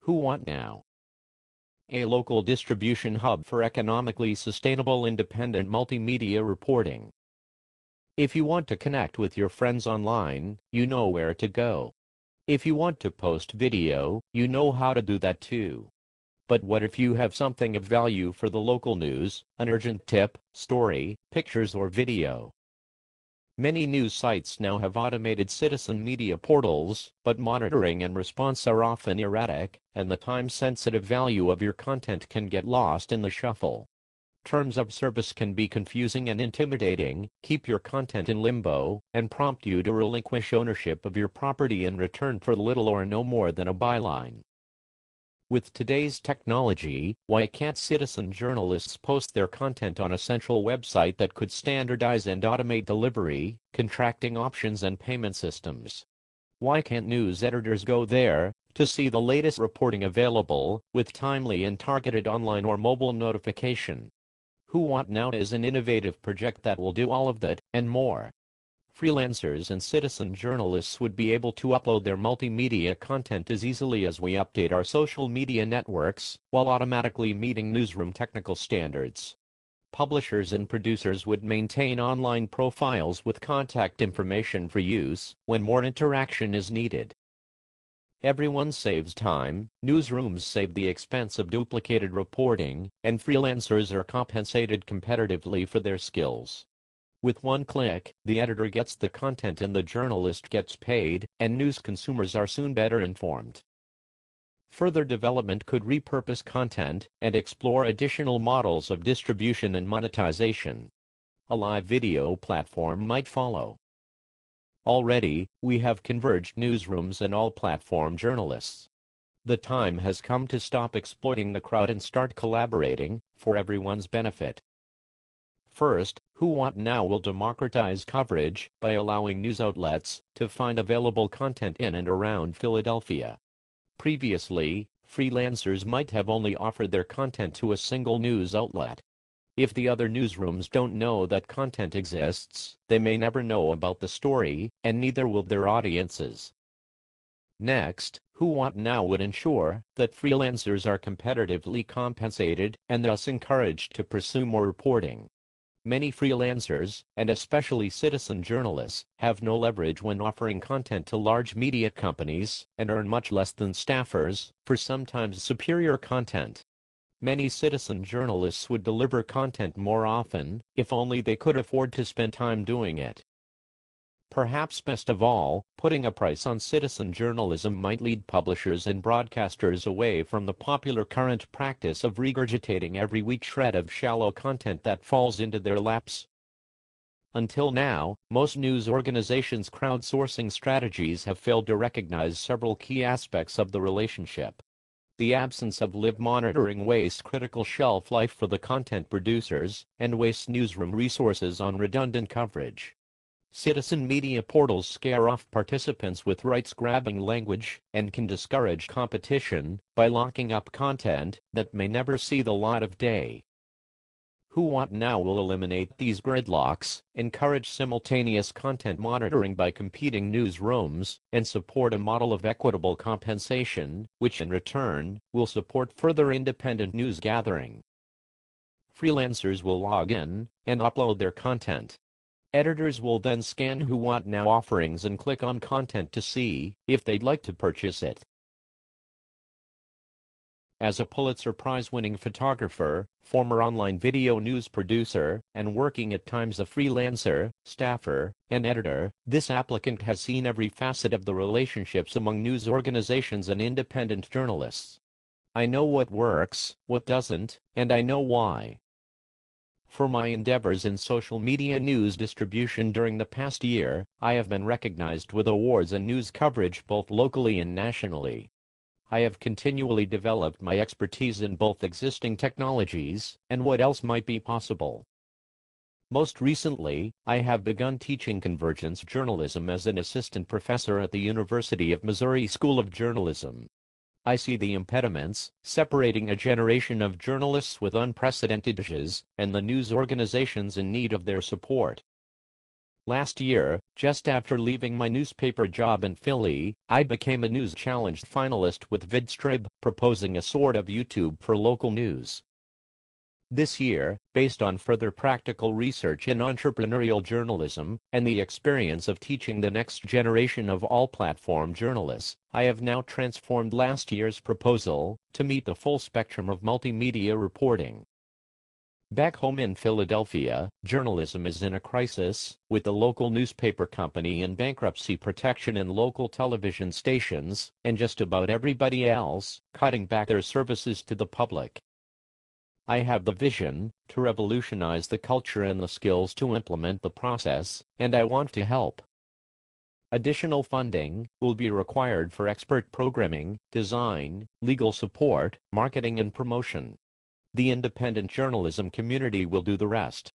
Who Want Now? A local distribution hub for economically sustainable independent multimedia reporting. If you want to connect with your friends online, you know where to go. If you want to post video, you know how to do that too. But what if you have something of value for the local news, an urgent tip, story, pictures or video? Many news sites now have automated citizen media portals, but monitoring and response are often erratic, and the time-sensitive value of your content can get lost in the shuffle. Terms of service can be confusing and intimidating, keep your content in limbo, and prompt you to relinquish ownership of your property in return for little or no more than a byline. With today's technology, why can't citizen journalists post their content on a central website that could standardize and automate delivery, contracting options and payment systems? Why can't news editors go there to see the latest reporting available, with timely and targeted online or mobile notification? Who Want Now is an innovative project that will do all of that, and more. Freelancers and citizen journalists would be able to upload their multimedia content as easily as we update our social media networks, while automatically meeting newsroom technical standards. Publishers and producers would maintain online profiles with contact information for use when more interaction is needed. Everyone saves time, newsrooms save the expense of duplicated reporting, and freelancers are compensated competitively for their skills. With one click, the editor gets the content and the journalist gets paid, and news consumers are soon better informed. Further development could repurpose content and explore additional models of distribution and monetization. A live video platform might follow. Already, we have converged newsrooms and all-platform journalists. The time has come to stop exploiting the crowd and start collaborating, for everyone's benefit. First, Who Want Now will democratize coverage by allowing news outlets to find available content in and around Philadelphia. Previously, freelancers might have only offered their content to a single news outlet. If the other newsrooms don't know that content exists, they may never know about the story, and neither will their audiences. Next, Who Want Now would ensure that freelancers are competitively compensated and thus encouraged to pursue more reporting. Many freelancers, and especially citizen journalists, have no leverage when offering content to large media companies, and earn much less than staffers for sometimes superior content. Many citizen journalists would deliver content more often, if only they could afford to spend time doing it. Perhaps best of all, putting a price on citizen journalism might lead publishers and broadcasters away from the popular current practice of regurgitating every weak shred of shallow content that falls into their laps. Until now, most news organizations' crowdsourcing strategies have failed to recognize several key aspects of the relationship. The absence of live monitoring wastes critical shelf life for the content producers, and wastes newsroom resources on redundant coverage. Citizen media portals scare off participants with rights-grabbing language, and can discourage competition by locking up content that may never see the light of day. Who Want Now will eliminate these gridlocks, encourage simultaneous content monitoring by competing newsrooms, and support a model of equitable compensation, which in return will support further independent news gathering. Freelancers will log in and upload their content. Editors will then scan Who Want Now offerings and click on content to see if they'd like to purchase it. As a Pulitzer Prize-winning photographer, former online video news producer, and working at times a freelancer, staffer, and editor, this applicant has seen every facet of the relationships among news organizations and independent journalists. I know what works, what doesn't, and I know why. For my endeavors in social media news distribution during the past year, I have been recognized with awards and news coverage both locally and nationally. I have continually developed my expertise in both existing technologies and what else might be possible. Most recently, I have begun teaching convergence journalism as an assistant professor at the University of Missouri School of Journalism. I see the impediments separating a generation of journalists with unprecedented issues and the news organizations in need of their support. Last year, just after leaving my newspaper job in Philly, I became a News Challenge finalist with VidStrib, proposing a sort of YouTube for local news. This year, based on further practical research in entrepreneurial journalism and the experience of teaching the next generation of all-platform journalists, I have now transformed last year's proposal to meet the full spectrum of multimedia reporting. Back home in Philadelphia, journalism is in a crisis, with the local newspaper company in bankruptcy protection and local television stations, and just about everybody else, cutting back their services to the public. I have the vision to revolutionize the culture and the skills to implement the process, and I want to help. Additional funding will be required for expert programming, design, legal support, marketing and promotion. The independent journalism community will do the rest.